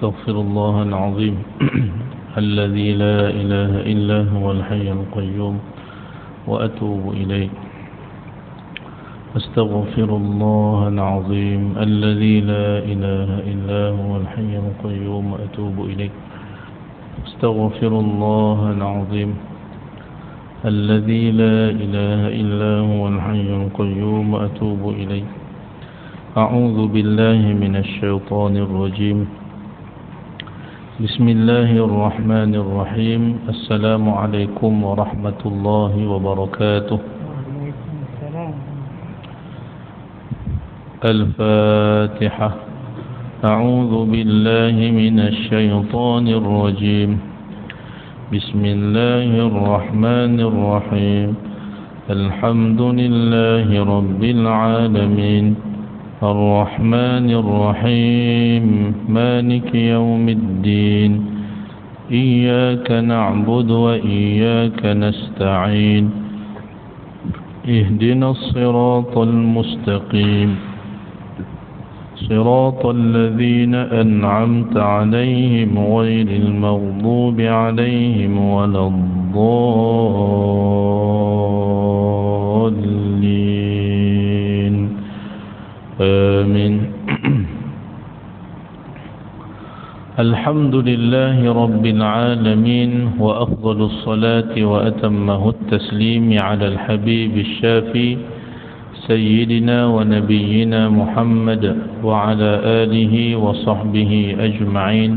أستغفر الله العظيم الذي لا إله إلا هو الحي القيوم وأتوب إليه. أستغفر الله العظيم الذي لا إله إلا هو الحي القيوم وأتوب إليه. أستغفر الله العظيم الذي لا إله إلا هو الحي القيوم وأتوب إليه. أعوذ بالله من الشيطان الرجيم. بسم الله الرحمن الرحيم. السلام عليكم ورحمة الله وبركاته. الفاتحة. أعوذ بالله من الشيطان الرجيم. بسم الله الرحمن الرحيم. الحمد لله رب العالمين الرحمن الرحيم مالك يوم الدين إياك نعبد وإياك نستعين اهدنا الصراط المستقيم صراط الذين أنعمت عليهم غير المغضوب عليهم ولا الضالين آمين. الحمد لله رب العالمين وأفضل الصلاة وأتمه التسليم على الحبيب الشافي سيدنا ونبينا محمد وعلى آله وصحبه أجمعين.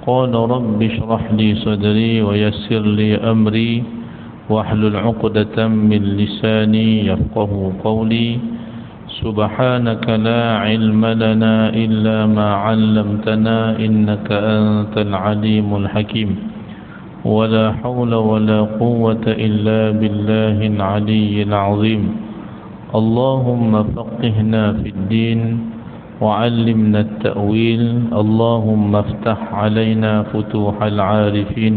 قال رب اشرح لي صدري ويسر لي أمري واحلل عقدة من لساني يفقه قولي. سبحانك لا علم لنا إلا ما علمتنا إنك أنت العليم الحكيم. ولا حول ولا قوة إلا بالله العلي العظيم. اللهم فقهنا في الدين وعلمنا التأويل. اللهم افتح علينا فتوح العارفين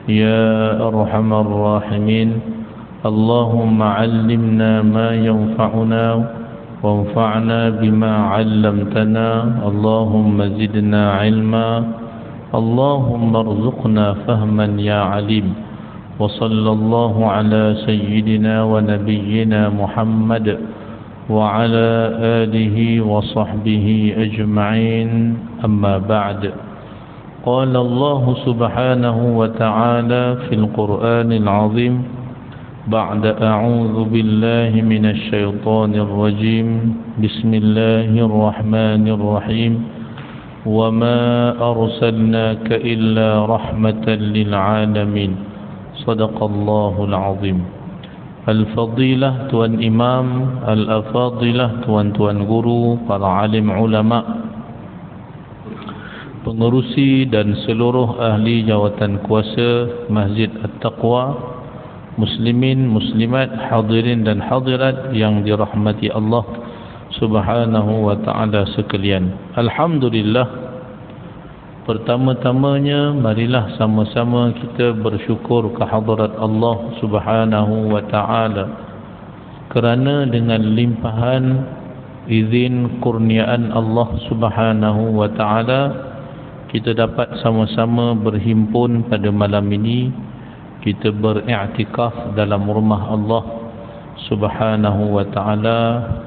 يا أرحم الراحمين. اللهم علمنا ما ينفعنا وانفعنا بما علمتنا. اللهم زدنا علما. اللهم ارزقنا فهما يا عليم. وصلى الله على سيدنا ونبينا محمد وعلى آله وصحبه أجمعين. أما بعد. قال الله سبحانه وتعالى في القرآن العظيم بعد أعوذ بالله من الشيطان الرجيم. بسم الله الرحمن الرحيم. وما أرسلناك إلا رحمة للعالمين. صدق الله العظيم. Al-Fadilah Tuan Imam, Al-Afadilah Tuan-tuan guru, para alim ulama, pengerusi dan seluruh ahli jawatan kuasa Masjid At-Taqwa, muslimin, muslimat, hadirin dan hadirat yang dirahmati Allah Subhanahu wa ta'ala sekalian. Alhamdulillah. Pertama-tamanya marilah sama-sama kita bersyukur kehadrat Allah Subhanahu wa ta'ala kerana dengan limpahan izin kurniaan Allah Subhanahu wa ta'ala kita dapat sama-sama berhimpun pada malam ini. Kita beriktikaf dalam rumah Allah Subhanahu wa ta'ala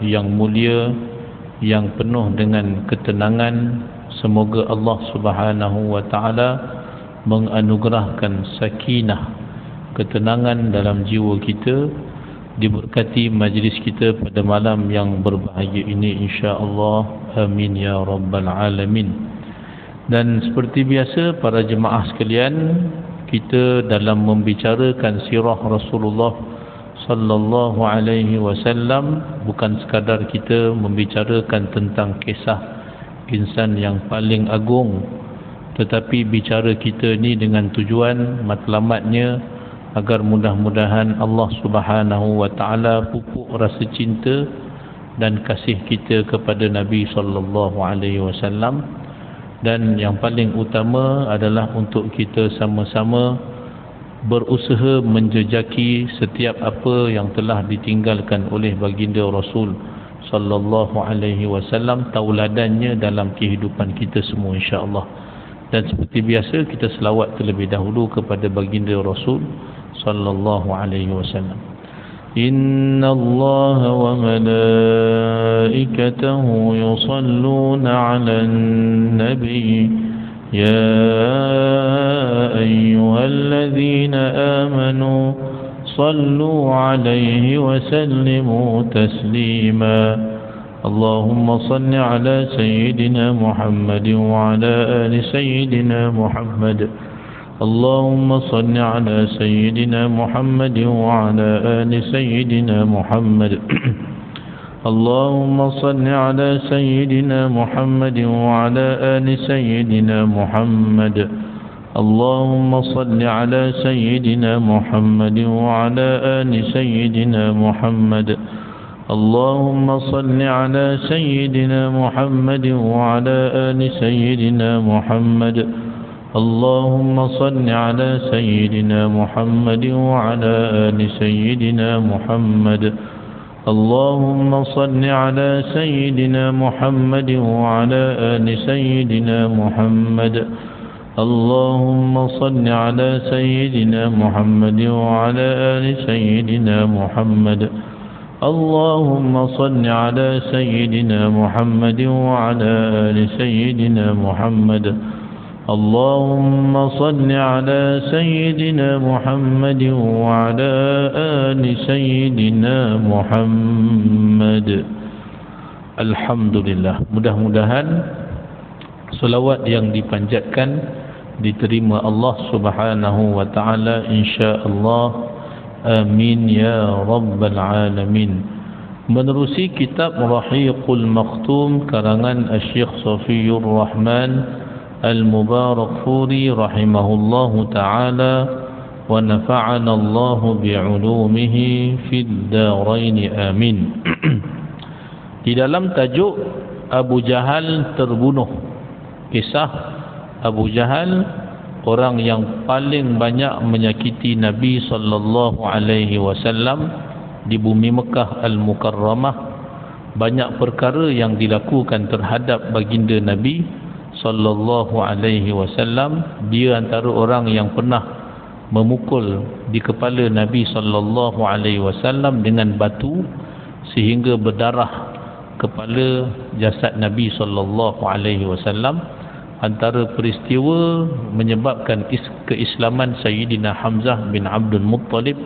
yang mulia, yang penuh dengan ketenangan. Semoga Allah Subhanahu wa ta'ala menganugerahkan sakinah, ketenangan dalam jiwa kita, diberkati majlis kita pada malam yang berbahagia ini insya-Allah. Amin ya rabbal alamin. Dan seperti biasa para jemaah sekalian, kita dalam membicarakan sirah Rasulullah sallallahu alaihi wasallam bukan sekadar kita membicarakan tentang kisah insan yang paling agung, tetapi bicara kita ni dengan tujuan matlamatnya agar mudah-mudahan Allah Subhanahu wa ta'ala pupuk rasa cinta dan kasih kita kepada Nabi sallallahu alaihi wasallam. Dan yang paling utama adalah untuk kita sama-sama berusaha menjejaki setiap apa yang telah ditinggalkan oleh baginda Rasul sallallahu alaihi wasallam, tauladannya dalam kehidupan kita semua insya-Allah. Dan seperti biasa kita selawat terlebih dahulu kepada baginda Rasul sallallahu alaihi wasallam. Inna Allah wa malaikatahu yusalluna 'alan nabi ya ayyuhalladzina amanu sallu 'alaihi wa sallimu taslima. اللهم صل على سيدنا محمد وعلى آل سيدنا محمد. اللهم صل على سيدنا محمد وعلى آل سيدنا محمد. اللهم صل على سيدنا محمد وعلى آل سيدنا محمد. اللهم صل على سيدنا محمد وعلى آل سيدنا محمد. اللهم صل على سيدنا محمد وعلى آل سيدنا محمد. اللهم صل على سيدنا محمد وعلى آل سيدنا محمد. اللهم صل على سيدنا محمد وعلى آل سيدنا محمد. اللهم صل على سيدنا محمد وعلى آل سيدنا محمد. اللهم صل على سيدنا محمد وعلى آل سيدنا محمد. اللهم صل على سيدنا محمد وعلى آل سيدنا محمد. Alhamdulillah, mudah-mudahan selawat yang dipanjatkan diterima Allah Subhanahu wa taala insya-Allah. Amin ya rabbal alamin. Menerusi kitab Rahiqul Makhtum karangan Asy-Syaikh Safiyur Rahman Al-Mubarakfuri rahimahullahu taala wa nafa'ana Allahu bi'ulumihi fid dharain amin. Di dalam tajuk Abu Jahal terbunuh, kisah Abu Jahal, orang yang paling banyak menyakiti Nabi sallallahu alaihi wasallam di bumi Mekah Al-Mukarramah. Banyak perkara yang dilakukan terhadap baginda Nabi sallallahu alaihi wasallam. Dia antara orang yang pernah memukul di kepala Nabi sallallahu alaihi wasallam dengan batu sehingga berdarah kepala jasad Nabi sallallahu alaihi wasallam. Antara peristiwa menyebabkan keislaman Sayyidina Hamzah bin Abdul Muttalib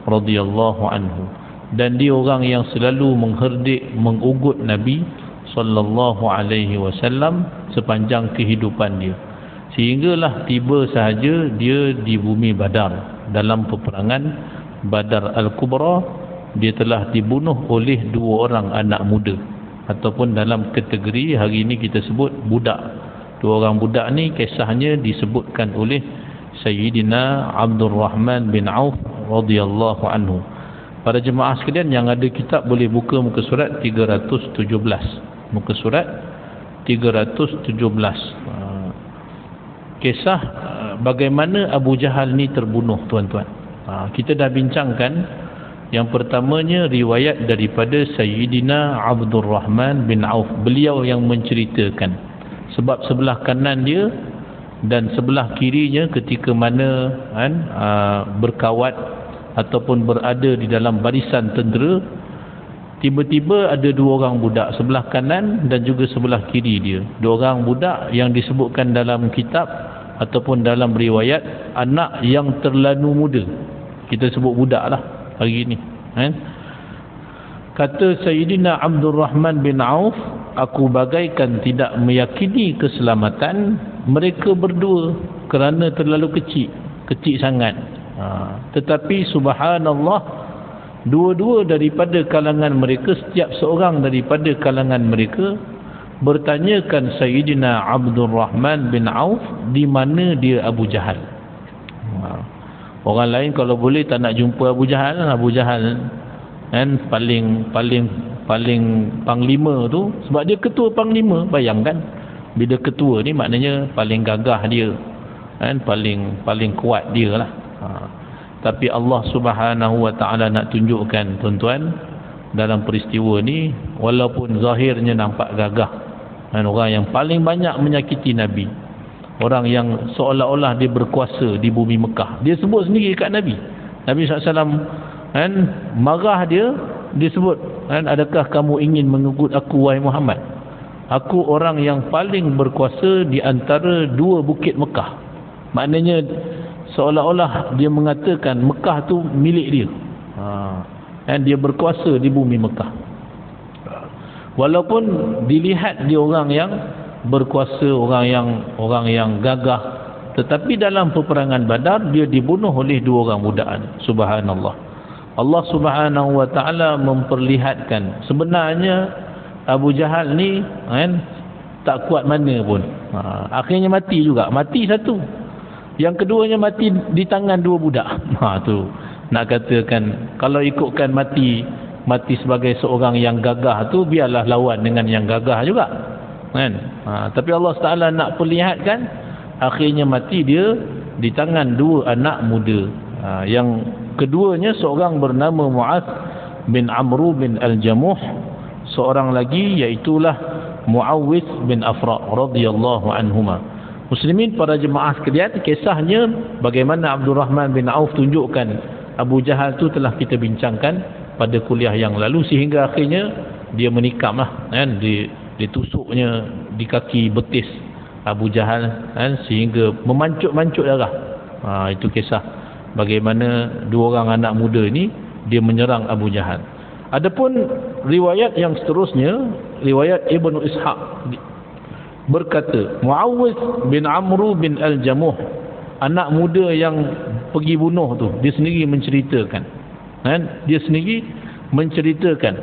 radhiyallahu anhu. Dan dia orang yang selalu mengherdik, mengugut Nabi sallallahu alaihi wasallam sepanjang kehidupan dia. Sehinggalah tiba sahaja dia di bumi Badar. Dalam peperangan Badar Al-Kubra, dia telah dibunuh oleh dua orang anak muda, ataupun dalam kategori hari ini kita sebut budak. Dua orang budak ni kisahnya disebutkan oleh Sayyidina Abdul Rahman bin Auf radhiyallahu anhu. Para jemaah sekalian yang ada kitab boleh buka muka surat 317. Muka surat 317. Kisah bagaimana Abu Jahal ni terbunuh, tuan-tuan. Kita dah bincangkan. Yang pertamanya riwayat daripada Sayyidina Abdul Rahman bin Auf. Beliau yang menceritakan. Sebab sebelah kanan dia dan sebelah kirinya ketika mana berkawat ataupun berada di dalam barisan tentera, tiba-tiba ada dua orang budak sebelah kanan dan juga sebelah kiri dia. Dua orang budak yang disebutkan dalam kitab ataupun dalam riwayat anak yang terlalu muda. Kita sebut budak lah hari ini. Kata Sayyidina Abdul Rahman bin Auf, aku bagaikan tidak meyakini keselamatan mereka berdua kerana terlalu kecil sangat. Tetapi subhanallah, dua-dua daripada kalangan mereka, setiap seorang daripada kalangan mereka bertanyakan Sayyidina Abdul Rahman bin Auf di mana dia Abu Jahal. Orang lain kalau boleh tak nak jumpa Abu Jahal kan paling panglima tu, sebab dia ketua panglima. Bayangkan bila ketua ni maknanya paling gagah dia kan, paling kuat dia lah. Tapi Allah Subhanahu wa taala nak tunjukkan, tuan-tuan, dalam peristiwa ni walaupun zahirnya nampak gagah kan, orang yang paling banyak menyakiti Nabi, orang yang seolah-olah dia berkuasa di bumi Mekah. Dia sebut sendiri kat Nabi SAW kan, marah dia sebut kan, adakah kamu ingin mengikut aku wahai Muhammad? Aku orang yang paling berkuasa di antara dua bukit Mekah. Maknanya seolah-olah dia mengatakan Mekah tu milik dia. Dan dia berkuasa di bumi Mekah. Walaupun dilihat dia orang yang berkuasa, orang yang gagah, tetapi dalam peperangan Badar dia dibunuh oleh dua orang budak. Subhanallah. Allah Subhanahu wa taala memperlihatkan sebenarnya Abu Jahal ni kan tak kuat mana pun. Akhirnya mati juga. Mati satu. Yang keduanya mati di tangan dua budak. Tu nak katakan kalau ikutkan mati sebagai seorang yang gagah tu, biarlah lawan dengan yang gagah juga kan. Tapi Allah Taala nak perlihatkan akhirnya mati dia di tangan dua anak muda. Yang keduanya seorang bernama Mu'az bin Amru bin Al-Jamuh, seorang lagi iaitulah Muawwidh bin Afra radhiyallahu anhuma. Muslimin para jemaah sekalian, kisahnya bagaimana Abdul Rahman bin Auf tunjukkan Abu Jahal tu telah kita bincangkan pada kuliah yang lalu, sehingga akhirnya dia menikam kan, ditusuknya di kaki betis Abu Jahal kan, sehingga memancut-mancut darah. Itu kisah bagaimana dua orang anak muda ini dia menyerang Abu Jahal. Adapun riwayat yang seterusnya, riwayat Ibnu Ishaq berkata, Muawwidh bin Amru bin Al-Jamuh, anak muda yang pergi bunuh tu, dia sendiri menceritakan kan? Dia sendiri menceritakan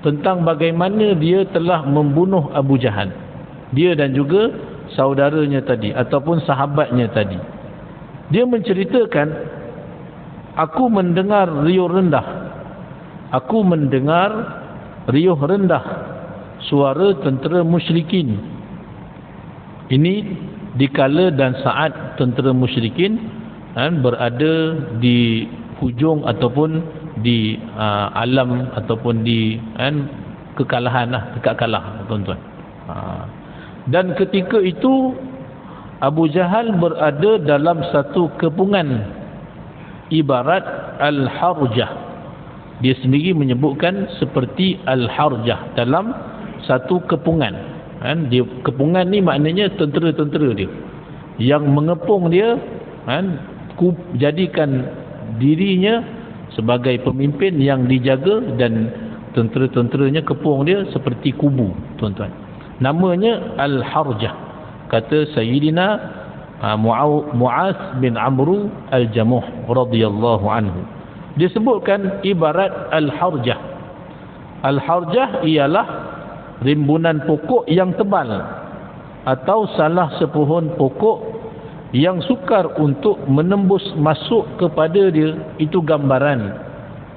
tentang bagaimana dia telah membunuh Abu Jahal, dia dan juga saudaranya tadi ataupun sahabatnya tadi. Dia menceritakan, aku mendengar riuh rendah suara tentera musyrikin. Ini dikala dan saat tentera musyrikin berada di hujung ataupun di alam ataupun di kekalahan dekat kalah tuan-tuan. Dan ketika itu Abu Jahal berada dalam satu kepungan ibarat al-harjah. Dia sendiri menyebutkan seperti al-harjah, dalam satu kepungan. Dia kepungan ni maknanya tentera-tentera dia yang mengepung dia, jadikan dirinya sebagai pemimpin yang dijaga, dan tentera-tenteranya kepung dia seperti kubu, tuan-tuan. Namanya al-harjah, kata Sayyidina Mu'az bin Amru Al-Jamuh radhiyallahu anhu. Dia sebutkan ibarat al-harjah. Al-harjah ialah rimbunan pokok yang tebal atau salah sepohon pokok yang sukar untuk menembus masuk kepada dia. Itu gambaran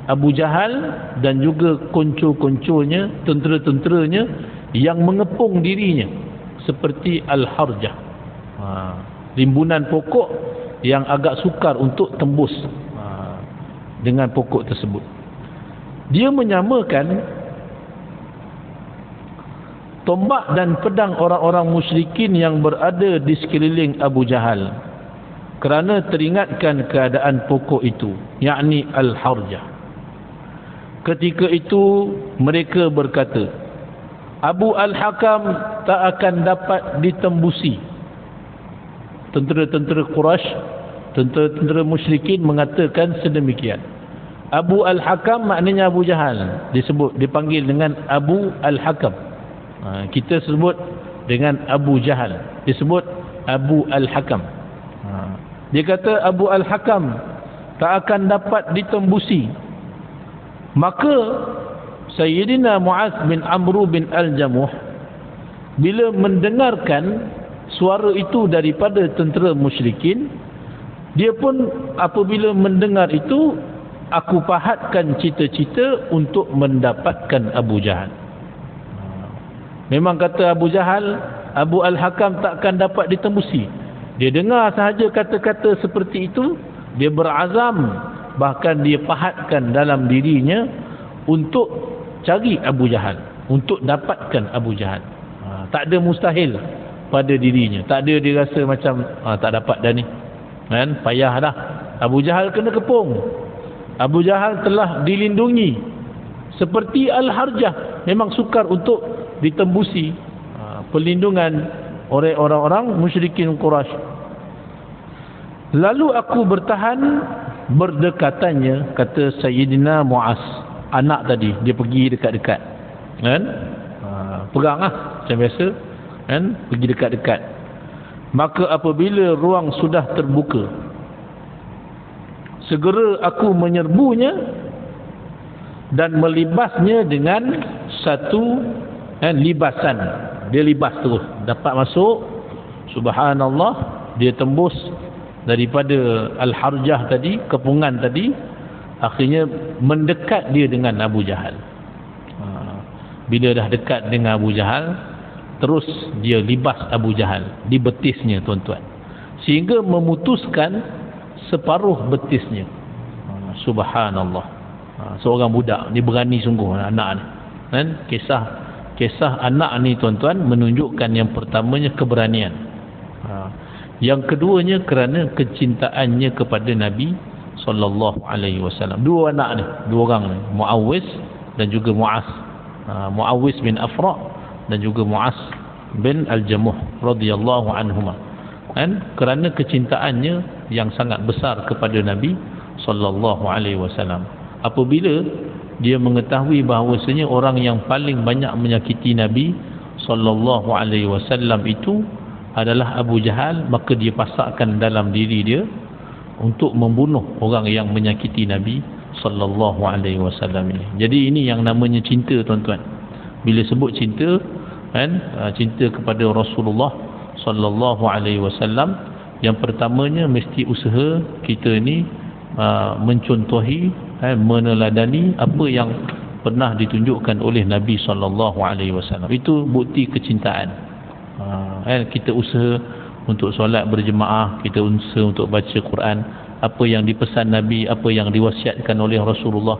Abu Jahal dan juga konco-konconya, tentera-tenteranya yang mengepung dirinya seperti al-harjah, rimbunan pokok yang agak sukar untuk tembus dengan pokok tersebut. Dia menyamakan tombak dan pedang orang-orang musyrikin yang berada di sekeliling Abu Jahal kerana teringatkan keadaan pokok itu, yakni al-harjah. Ketika itu mereka berkata, Abu Al-Hakam tak akan dapat ditembusi. Tentera-tentera Quraisy, tentera-tentera musyrikin mengatakan sedemikian. Abu Al-Hakam maknanya Abu Jahal, dipanggil dengan Abu Al-Hakam. Kita sebut dengan Abu Jahal, disebut Abu Al-Hakam. Dia kata Abu Al-Hakam tak akan dapat ditembusi. Maka Sayyidina Mu'az bin Amru bin Al-Jamuh bila mendengarkan suara itu daripada tentera musyrikin, dia pun apabila mendengar itu, aku pahatkan cita-cita untuk mendapatkan Abu Jahal. Memang kata Abu Jahal, Abu Al-Hakam takkan dapat ditembusi. Dia dengar sahaja kata-kata seperti itu, dia berazam, bahkan dia pahatkan dalam dirinya untuk cari Abu Jahal, untuk dapatkan Abu Jahal. Tak ada mustahil pada dirinya. Tak ada dia rasa macam tak dapat dah ni, kan, payah dah. Abu Jahal kena kepung. Abu Jahal telah dilindungi seperti Al-Harjah, memang sukar untuk ditembusi perlindungan oleh orang-orang musyrikin Quraisy. Lalu aku bertahan berdekatannya, kata Sayyidina Muaz, anak tadi, dia pergi dekat-dekat, kan, pegang macam biasa, kan, pergi dekat-dekat. Maka apabila ruang sudah terbuka, segera aku menyerbunya dan melibasnya dengan satu libasan. Dia libas terus, dapat masuk, subhanallah, dia tembus daripada Al-Harjah tadi, kepungan tadi, akhirnya mendekat dia dengan Abu Jahal. Bila dah dekat dengan Abu Jahal, terus dia libas Abu Jahal di betisnya, tuan-tuan, sehingga memutuskan separuh betisnya. Subhanallah. Seorang budak ni berani sungguh, anak ni, kan. Kisah anak ni, tuan-tuan, menunjukkan yang pertamanya keberanian, yang keduanya kerana kecintaannya kepada Nabi sallallahu alaihi wasallam. Dua anak ni, dua orang ni, Muawwis dan juga Muaz. Muawwis bin Afra dan juga Muaz bin Al-Jamuh radhiyallahu anhuma, kan, kerana kecintaannya yang sangat besar kepada Nabi sallallahu alaihi wasallam. Apabila dia mengetahui bahawasanya orang yang paling banyak menyakiti Nabi sallallahu alaihi wasallam itu adalah Abu Jahal, maka dia pasakkan dalam diri dia untuk membunuh orang yang menyakiti Nabi sallallahu alaihi wasallam ini. Jadi ini yang namanya cinta, tuan-tuan. Bila sebut cinta, kan, cinta kepada Rasulullah sallallahu alaihi wasallam, yang pertamanya mesti usaha kita ni mencontohi, meneladani apa yang pernah ditunjukkan oleh Nabi sallallahu alaihi wasallam. Itu bukti kecintaan. Kita usaha untuk solat berjemaah, kita usaha untuk baca Quran, apa yang dipesan Nabi, apa yang diwasiatkan oleh Rasulullah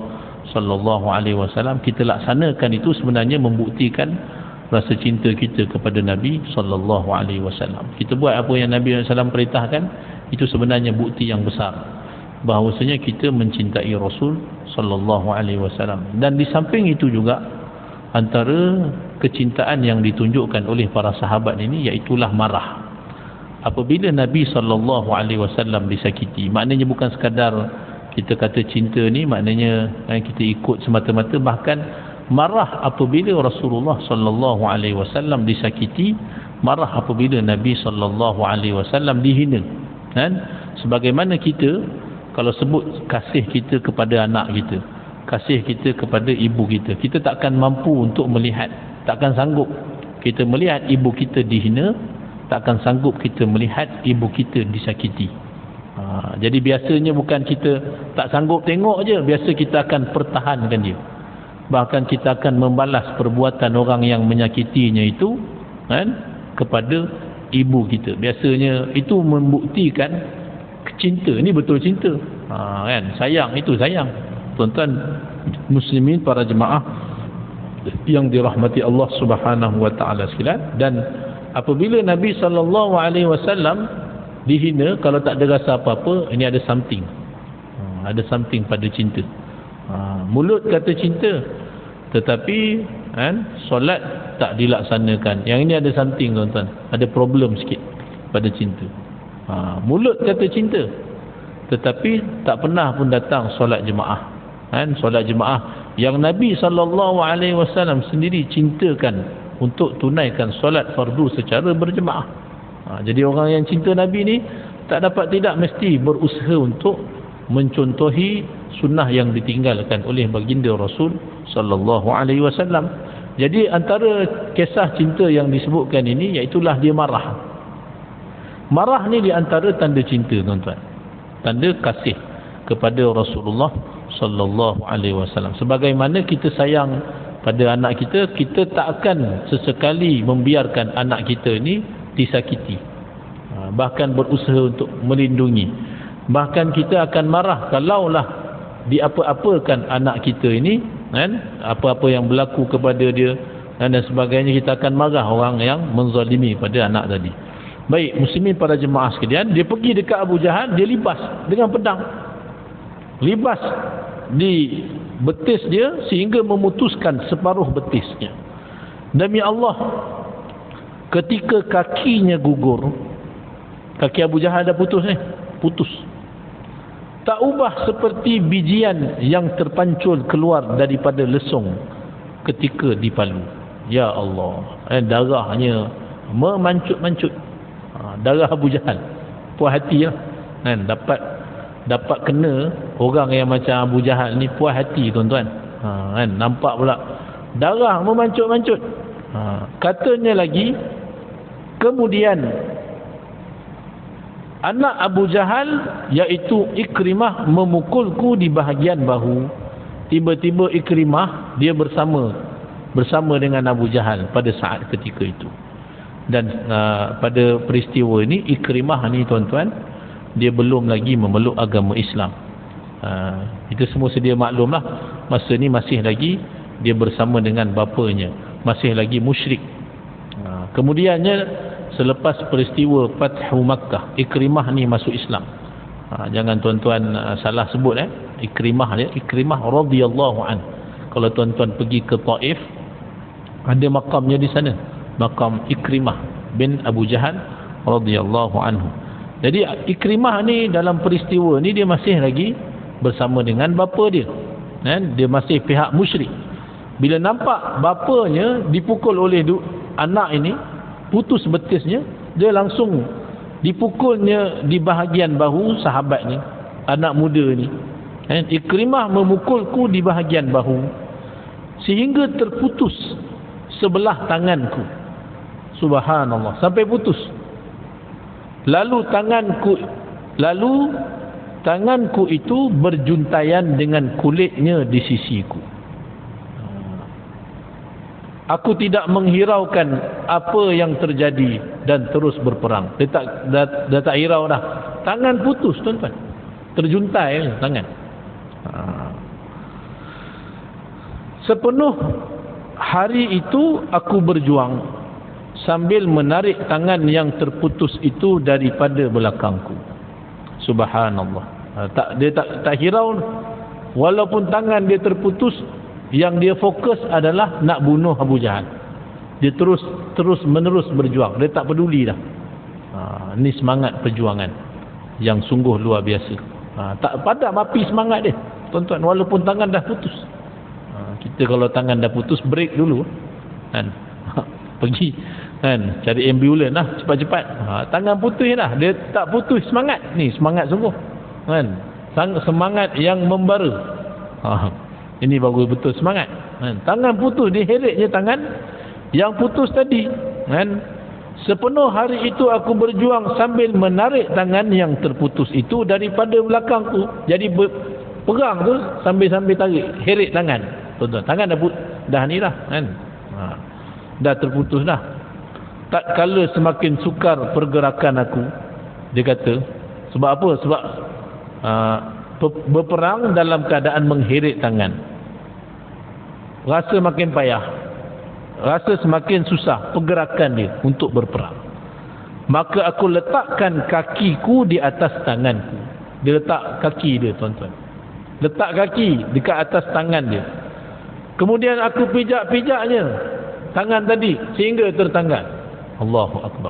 sallallahu alaihi wasallam, kita laksanakan. Itu sebenarnya membuktikan rasa cinta kita kepada Nabi sallallahu alaihi wasallam. Kita buat apa yang Nabi sallallahu alaihi wasallam perintahkan, itu sebenarnya bukti yang besar bahawasanya kita mencintai Rasul sallallahu alaihi wasallam. Dan di samping itu juga, antara kecintaan yang ditunjukkan oleh para sahabat ini, iaitulah marah apabila Nabi sallallahu alaihi wasallam disakiti. Maknanya bukan sekadar kita kata cinta ni, maknanya kita ikut semata-mata, bahkan marah apabila Rasulullah sallallahu alaihi wasallam disakiti, marah apabila Nabi sallallahu alaihi wasallam dihina, kan. Sebagaimana kita kalau sebut kasih kita kepada anak kita, kasih kita kepada ibu kita, kita takkan mampu untuk melihat, takkan sanggup kita melihat ibu kita dihina, takkan sanggup kita melihat ibu kita disakiti. Jadi biasanya bukan kita tak sanggup tengok je, biasa kita akan pertahankan dia, bahkan kita akan membalas perbuatan orang yang menyakitinya itu, kan, kepada ibu kita. Biasanya itu membuktikan cinta ni betul cinta, kan, sayang, itu sayang. Tuan-tuan muslimin, para jemaah yang dirahmati Allah Subhanahu wa taala sekalian, dan apabila Nabi sallallahu alaihi wasallam dihina, kalau tak ada rasa apa-apa, ini ada something, ada something pada cinta. Mulut kata cinta, tetapi, kan, solat tak dilaksanakan. Yang ini ada something, tuan-tuan, ada problem sikit pada cinta. Mulut kata cinta, tetapi tak pernah pun datang solat jemaah, kan, solat jemaah yang Nabi sallallahu alaihi wasallam sendiri cintakan untuk tunaikan solat fardu secara berjemaah. Jadi orang yang cinta Nabi ni tak dapat tidak mesti berusaha untuk mencontohi sunnah yang ditinggalkan oleh baginda Rasul sallallahu alaihi wasallam. Jadi antara kisah cinta yang disebutkan ini, iaitulah dia marah. Marah ni di antara tanda cinta, tuan-tuan, tanda kasih kepada Rasulullah sallallahu alaihi wasallam. Sebagaimana kita sayang pada anak kita, kita tak akan sesekali membiarkan anak kita ni disakiti, bahkan berusaha untuk melindungi. Bahkan kita akan marah kalaulah diapa-apakan anak kita ini, kan, apa-apa yang berlaku kepada dia, dan sebagainya. Kita akan marah orang yang menzalimi pada anak tadi. Baik, muslimin para jemaah sekalian, dia pergi dekat Abu Jahal, dia libas dengan pedang, libas di betis dia sehingga memutuskan separuh betisnya. Demi Allah, ketika kakinya gugur, kaki Abu Jahal dah putus putus, tak ubah seperti bijian yang terpancul keluar daripada lesung ketika dipalu. Ya Allah, darahnya memancut-mancut. Darah Abu Jahal, puas hati lah kan, dapat kena orang yang macam Abu Jahal ni, puas hati tuan-tuan. Kan nampak pula darah memancut-mancut. Katanya lagi, kemudian anak Abu Jahal iaitu Ikrimah memukulku di bahagian bahu. Tiba-tiba Ikrimah dia bersama dengan Abu Jahal pada saat ketika itu. Dan pada peristiwa ini Ikrimah ni tuan-tuan, dia belum lagi memeluk agama Islam. Itu semua sedia maklum lah. Masa ni masih lagi dia bersama dengan bapanya, masih lagi musyrik. Kemudiannya selepas peristiwa Fathu Makkah, Ikrimah ni masuk Islam. Jangan tuan-tuan salah sebut Ikrimah dia, Ikrimah radhiyallahu an. Kalau tuan-tuan pergi ke Taif, ada makamnya di sana, makam Ikrimah bin Abu Jahal radhiyallahu anhu. Jadi Ikrimah ni dalam peristiwa ni dia masih lagi bersama dengan bapa dia, kan? Dia masih pihak musyrik. Bila nampak bapanya dipukul oleh anak ini, putus betisnya, dia langsung dipukulnya di bahagian bahu sahabat ni, anak muda ni. Ikrimah memukulku di bahagian bahu sehingga terputus sebelah tanganku. Subhanallah, sampai putus. Lalu tanganku itu berjuntaian dengan kulitnya di sisiku. Aku tidak menghiraukan apa yang terjadi dan terus berperang. Dia tak hirau dah. Tangan putus tuan-tuan, terjuntai tangan. Sepenuh hari itu aku berjuang sambil menarik tangan yang terputus itu daripada belakangku. Subhanallah. Dia tak hirau. Walaupun tangan dia terputus, yang dia fokus adalah nak bunuh Abu Jahal. Dia terus menerus berjuang. Dia tak peduli dah. Ini semangat perjuangan yang sungguh luar biasa. Tak padam api semangat dia, tuan-tuan, walaupun tangan dah putus. Kita kalau tangan dah putus, break dulu kan. Pergi kan, cari ambulans lah cepat-cepat. Tangan putus dah, dia tak putus semangat. Ni semangat sungguh kan, semangat yang membara. Ini baru betul semangat kan. Tangan putus, diheretnya tangan yang putus tadi kan. Sepenuh hari itu aku berjuang sambil menarik tangan yang terputus itu daripada belakangku. Jadi perang tu sambil tarik, heret tangan. Tuan-tuan, tangan dah ni dah kan. Dah terputus dah. Tak kala semakin sukar pergerakan aku, dia kata. Sebab apa? Sebab berperang dalam keadaan mengheret tangan. Rasa makin payah, rasa semakin susah pergerakan dia untuk berperang. Maka aku letakkan kakiku di atas tanganku. Dia letak kaki dia, tuan-tuan, letak kaki dekat atas tangan dia. Kemudian aku pijak-pijaknya tangan tadi sehingga tertanggal. Allahu Akbar.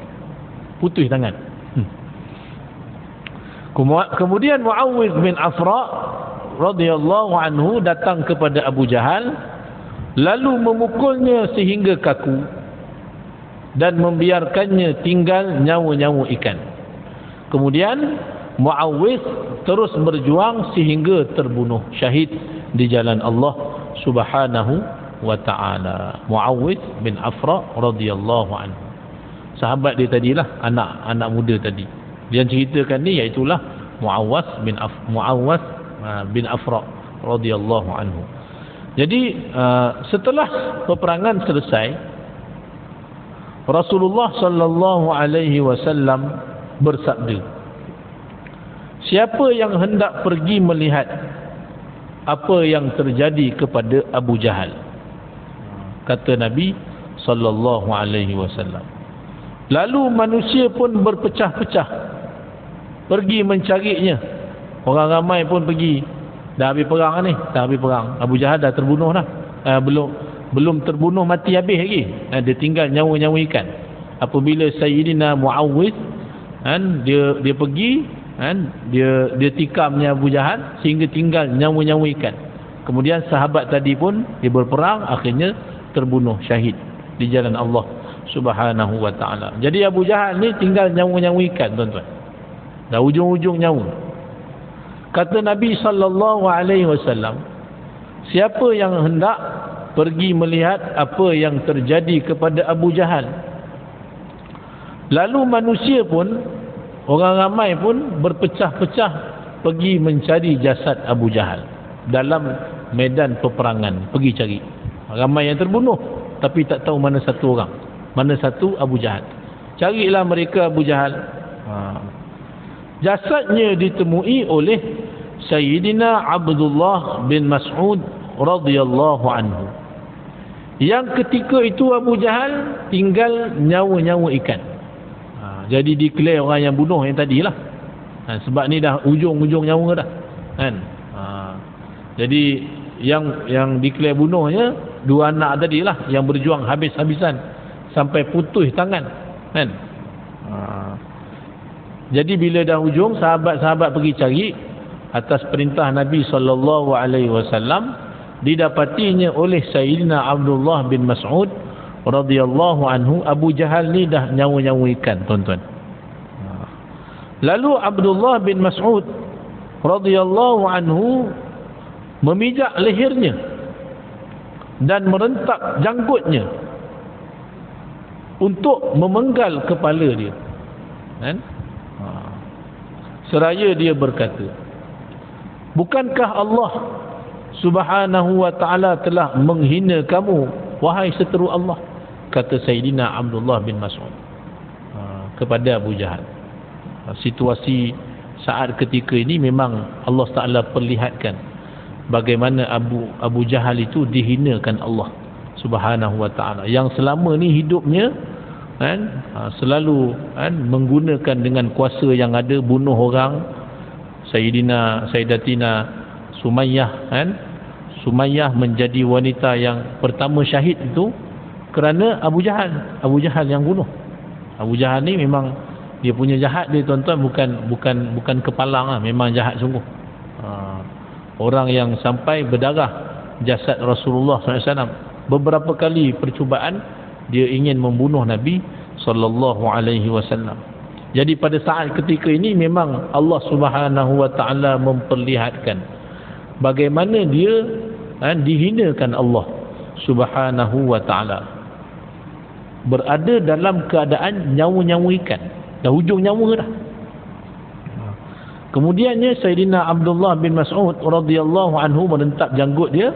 Putus tangan. Kemudian Muawwidh bin Afra radhiyallahu anhu datang kepada Abu Jahal, lalu memukulnya sehingga kaku dan membiarkannya tinggal nyawa-nyawa ikan. Kemudian Muawwidh terus berjuang sehingga terbunuh syahid di jalan Allah Subhanahu wa ta'ala. Muawwidh bin Afra radhiyallahu anhu, sahabat dia tadilah, anak muda tadi. Dia ceritakan ni iaitulah Muawwidh bin Afra radhiyallahu anhu. Jadi setelah peperangan selesai, Rasulullah sallallahu alaihi wasallam bersabda, siapa yang hendak pergi melihat apa yang terjadi kepada Abu Jahal, kata Nabi, sallallahu alaihi wasallam. Lalu manusia pun berpecah-pecah pergi mencarinya. Orang ramai pun pergi. Dah habis perang ni, dah habis perang. Abu Jahal dah terbunuh dah. Belum terbunuh mati habis lagi. Dia tinggal nyawa-nyawa ikan. Apabila Sayyidina Muawwidh dia pergi, dia tikamnya Abu Jahal sehingga tinggal nyawa-nyawa ikan. Kemudian sahabat tadi pun dia berperang, akhirnya terbunuh syahid di jalan Allah Subhanahu wa taala. Jadi Abu Jahal ni tinggal nyawa-nyawa ikan, tuan-tuan. Dah ujung-ujung nyawa. Kata Nabi sallallahu alaihi wasallam, siapa yang hendak pergi melihat apa yang terjadi kepada Abu Jahal. Lalu manusia pun, orang ramai pun berpecah-pecah pergi mencari jasad Abu Jahal dalam medan peperangan, pergi cari. Ramai yang terbunuh tapi tak tahu mana satu orang, mana satu Abu Jahal. Carilah mereka Abu Jahal. Jasadnya ditemui oleh Sayyidina Abdullah bin Mas'ud radhiyallahu anhu. Yang ketika itu Abu Jahal tinggal nyawa-nyawa ikan. Jadi declare orang yang bunuh yang tadilah. Sebab ni dah ujung-ujung nyawa dah. Jadi yang declare bunuhnya dua anak tadilah yang berjuang habis-habisan sampai putus tangan. Jadi bila dah hujung, sahabat-sahabat pergi cari atas perintah Nabi sallallahu alaihi wasallam, didapatinya oleh Sayyidina Abdullah bin Mas'ud radhiyallahu anhu, Abu Jahal ni dah nyawa-nyawa ikan, tuan-tuan. Lalu Abdullah bin Mas'ud radhiyallahu anhu memijak lehernya dan merentak janggutnya untuk memenggal kepala dia. Seraya dia berkata, bukankah Allah Subhanahu wa ta'ala telah menghina kamu, wahai seteru Allah? Kata Sayyidina Abdullah bin Mas'ud kepada Abu Jahal. Situasi saat ketika ini memang Allah Ta'ala perlihatkan bagaimana Abu Jahal itu dihinakan Allah Subhanahu wa ta'ala, yang selama ni hidupnya selalu menggunakan dengan kuasa yang ada, bunuh orang. Sayyidatina Sumayyah, Sumayyah menjadi wanita yang pertama syahid itu kerana Abu Jahal yang bunuh. Abu Jahal ni memang dia punya jahat dia, tuan-tuan, bukan kepalang lah, memang jahat sungguh. Orang yang sampai berdarah jasad Rasulullah SAW. Beberapa kali percubaan dia ingin membunuh Nabi sallallahu alaihi wasallam. Jadi pada saat ketika ini memang Allah Subhanahu wa taala memperlihatkan bagaimana dia dihinakan Allah Subhanahu wa taala, berada dalam keadaan nyawa-nyawa ikan, dah hujung nyawa dah. Kemudiannya Sayyidina Abdullah bin Mas'ud radhiyallahu anhu menentap janggut dia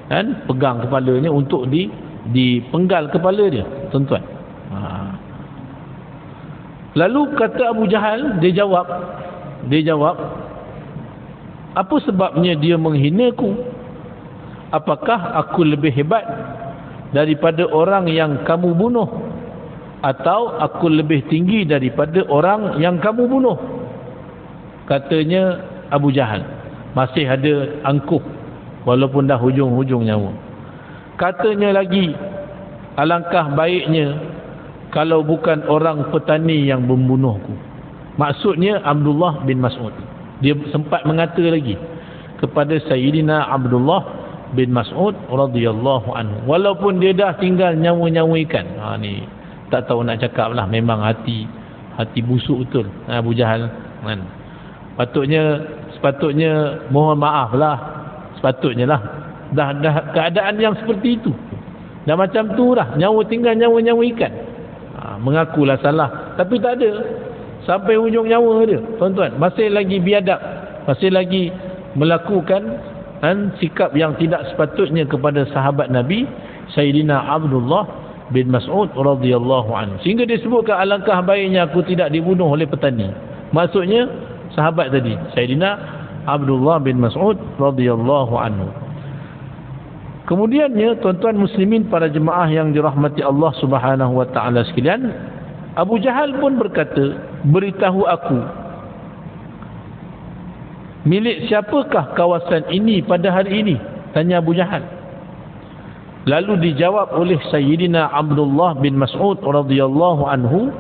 dan pegang kepalanya untuk dipenggal kepala dia, tuan-tuan. Lalu kata Abu Jahal, dia jawab, apa sebabnya dia menghinaku? Apakah aku lebih hebat daripada orang yang kamu bunuh, atau aku lebih tinggi daripada orang yang kamu bunuh? Katanya Abu Jahal masih ada angkuh walaupun dah hujung-hujung nyawa. Katanya lagi, alangkah baiknya kalau bukan orang petani yang membunuhku. Maksudnya Abdullah bin Mas'ud. Dia sempat mengata lagi kepada Sayyidina Abdullah bin Mas'ud radhiyallahu anhu, walaupun dia dah tinggal nyawa-nyawa ikan. Ni tak tahu nak cakap lah, memang hati busuk betul Abu Jahal kan. Sepatutnya mohon maaf lah, sepatutnya lah. Dah keadaan yang seperti itu, dah macam tu dah, tinggal nyawa-nyawa ikan. Mengakulah salah, tapi tak ada sampai hujung nyawa dia, tuan-tuan. Masih lagi biadab, masih lagi melakukan sikap yang tidak sepatutnya kepada sahabat Nabi Sayyidina Abdullah bin Mas'ud radhiyallahu anhu. Sehingga disebutkan, alangkah baiknya aku tidak dibunuh oleh petani. Maksudnya sahabat tadi, Sayyidina Abdullah bin Mas'ud radhiyallahu anhu. Kemudiannya, tuan-tuan muslimin, para jemaah yang dirahmati Allah Subhanahu wa taala sekalian, Abu Jahal pun berkata, "Beritahu aku, milik siapakah kawasan ini pada hari ini?" tanya Abu Jahal. Lalu dijawab oleh Sayyidina Abdullah bin Mas'ud radhiyallahu anhu,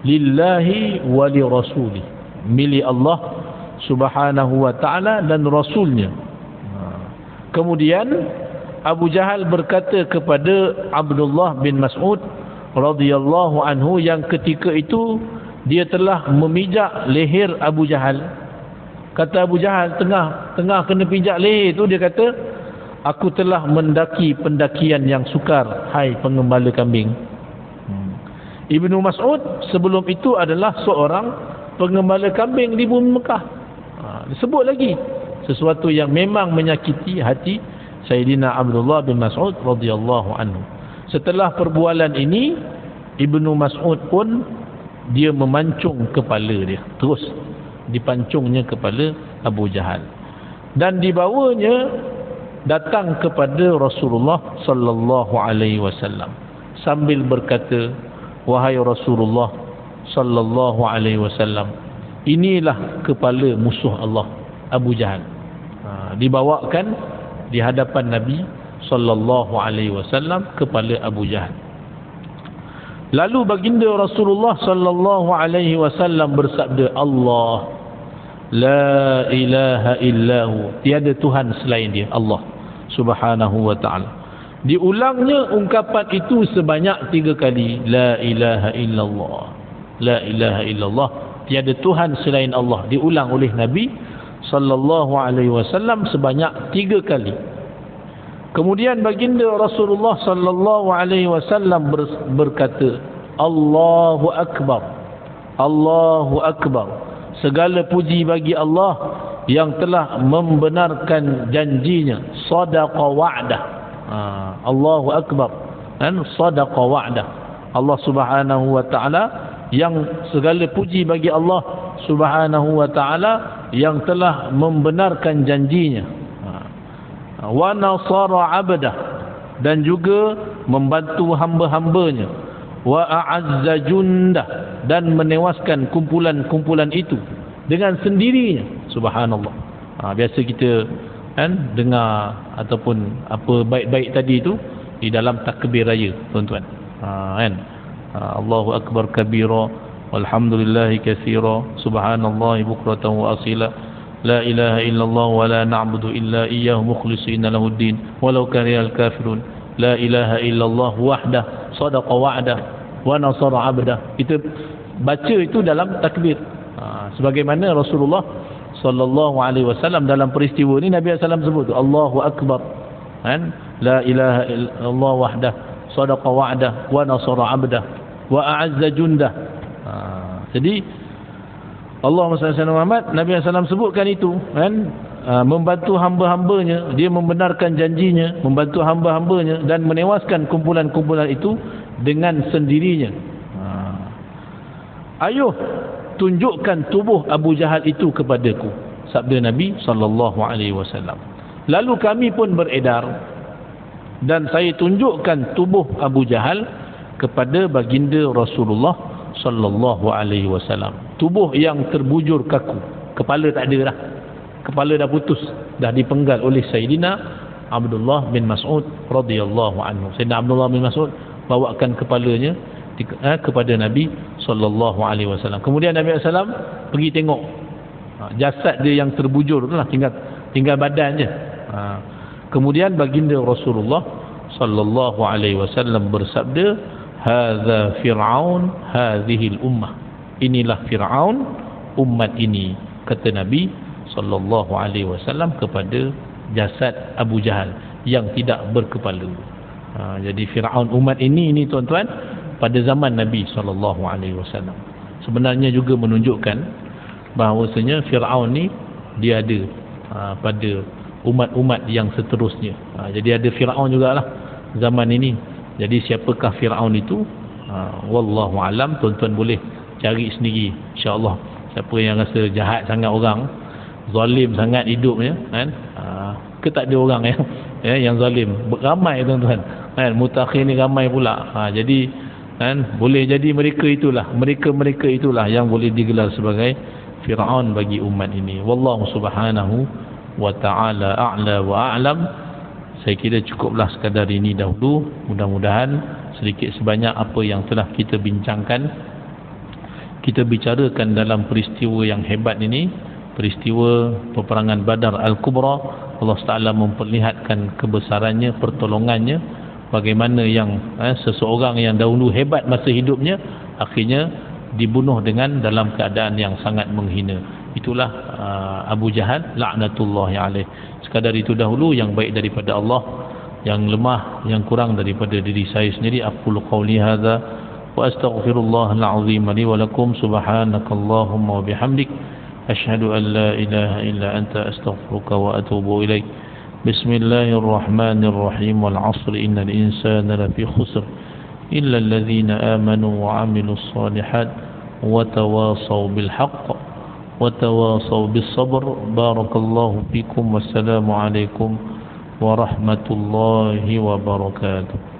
"Lillahi wa li rasuli." Milik Allah Subhanahu wa taala dan rasulnya. Kemudian Abu Jahal berkata kepada Abdullah bin Mas'ud radhiyallahu anhu, yang ketika itu dia telah memijak leher Abu Jahal. Kata Abu Jahal, tengah kena pijak leher tu, dia kata, "Aku telah mendaki pendakian yang sukar, hai pengembala kambing." Ibnu Mas'ud sebelum itu adalah seorang pengembala kambing di bumi Mekah. Disebut lagi sesuatu yang memang menyakiti hati Sayyidina Abdullah bin Mas'ud radhiyallahu anhu. Setelah perbualan ini, Ibnu Mas'ud pun dia memancung kepala dia, terus dipancungnya kepala Abu Jahal, dan dibawanya datang kepada Rasulullah sallallahu alaihi wasallam sambil berkata, "Wahai Rasulullah sallallahu alaihi wasallam, inilah kepala musuh Allah, Abu Jahal." Dibawakan di hadapan Nabi sallallahu alaihi wasallam kepala Abu Jahal. Lalu baginda Rasulullah sallallahu alaihi wasallam bersabda, "Allah, la ilaha illahu." Tiada Tuhan selain Dia, Allah Subhanahu wa taala. Diulangnya ungkapan itu sebanyak 3 kali. La ilaha illallah. La ilaha illallah. Tiada Tuhan selain Allah. Diulang oleh Nabi sallallahu alaihi wasallam sebanyak 3 kali. Kemudian baginda Rasulullah sallallahu alaihi wasallam berkata, "Allahu akbar. Allahu akbar. Segala puji bagi Allah yang telah membenarkan janjinya, sadaqa wa'dah." Allahu akbar, dan sadaqa wa'dah. Allah Subhanahu wa taala, yang segala puji bagi Allah Subhanahu wa taala yang telah membenarkan janjinya. Wa nasara 'abdah, dan juga membantu hamba-hambanya. Wa a'azza jundah, dan menewaskan kumpulan-kumpulan itu dengan sendirinya. Subhanallah. Biasa kita kan dengar ataupun apa baik-baik tadi itu di dalam takbir raya, tuan-tuan. Kan? Allahu akbar kabira, walhamdulillahi katsira, subhanallahi bukratan wa asila, la ilaha illallah wa la na'budu illa iyyahu mukhlishina lahuddin walau karihal kafirun, la ilaha illallah wahdah sadaqa wa'dah wa nasara 'abdah. Kita baca itu dalam takbir. Sebagaimana Rasulullah sallallahu alaihi wasallam dalam peristiwa ini, Nabi sallallahu alaihi wasallam sebut Allahu akbar, kan, la ilaha illallah wahdah sadaqa wa'dah wa nasara 'abdah wa a'azza jundah. Jadi Allahumma salli ala Muhammad, Nabi SAW sebutkan itu, kan, membantu hamba-hambanya, dia membenarkan janjinya, membantu hamba-hambanya dan menewaskan kumpulan-kumpulan itu dengan sendirinya. Ayuh, tunjukkan tubuh Abu Jahal itu kepadaku, sabda Nabi sallallahu alaihi wasallam. Lalu kami pun beredar dan saya tunjukkan tubuh Abu Jahal kepada baginda Rasulullah sallallahu alaihi wasallam. Tubuh yang terbujur kaku, kepala tak ada dah, kepala dah putus, dah dipenggal oleh Sayyidina Abdullah bin Mas'ud radhiyallahu anhu. Sayyidina Abdullah bin Mas'ud bawakan kepalanya kepada Nabi sallallahu alaihi wasallam. Kemudian Nabi sallallahu pergi tengok jasad dia yang terbujur itulah, tinggal badan je. Kemudian baginda Rasulullah sallallahu alaihi wasallam bersabda, "Hadza Fir'aun hadhihi al-ummah." Inilah Fir'aun umat ini, kata Nabi sallallahu alaihi wasallam kepada jasad Abu Jahal yang tidak berkepala. Jadi Fir'aun umat ini tuan-tuan pada zaman Nabi sallallahu alaihi wasallam. Sebenarnya juga menunjukkan bahawasanya Fir'aun ni dia ada pada umat-umat yang seterusnya. Jadi ada Fir'aun jugalah zaman ini. Jadi siapakah Fir'aun itu? Wallahu alam, tuan-tuan boleh cari sendiri insya-Allah. Siapa yang rasa jahat sangat orang, zalim sangat hidupnya, kan, ke tak ada orang yang zalim. Ramai tuan-tuan kan, mutakhir ni ramai pula. Jadi kan, boleh jadi mereka itulah yang boleh digelar sebagai Fir'aun bagi umat ini. Wallahu subhanahu wa ta'ala a'la wa a'lam. Saya kira cukuplah sekadar ini dahulu. Mudah-mudahan sedikit sebanyak apa yang telah kita bincangkan, kita bicarakan dalam peristiwa yang hebat ini, peristiwa peperangan Badar Al-Kubra. Allah Ta'ala memperlihatkan kebesarannya, pertolongannya, bagaimana yang seseorang yang dahulu hebat masa hidupnya akhirnya dibunuh dengan dalam keadaan yang sangat menghina. Itulah Abu Jahal laknatullahi alaih. Sekadar itu dahulu, yang baik daripada Allah, yang lemah, yang kurang daripada diri saya sendiri. Aqulu qawli hadza wa astaghfirullahal azim li wa lakum. Subhanakallahumma wa bihamdik, asyhadu an la ilaha illa anta, astaghfiruka wa atubu ilaik. Bismillahirrahmanirrahim. Wal 'asri innal insana lafi khusr illa alladhina amanu wa 'amilus shalihat wa tawasaw bil haqq wa tawasaw bis sabr. Barakallahu fikum. Wassalamu alaikum warahmatullahi wabarakatuh.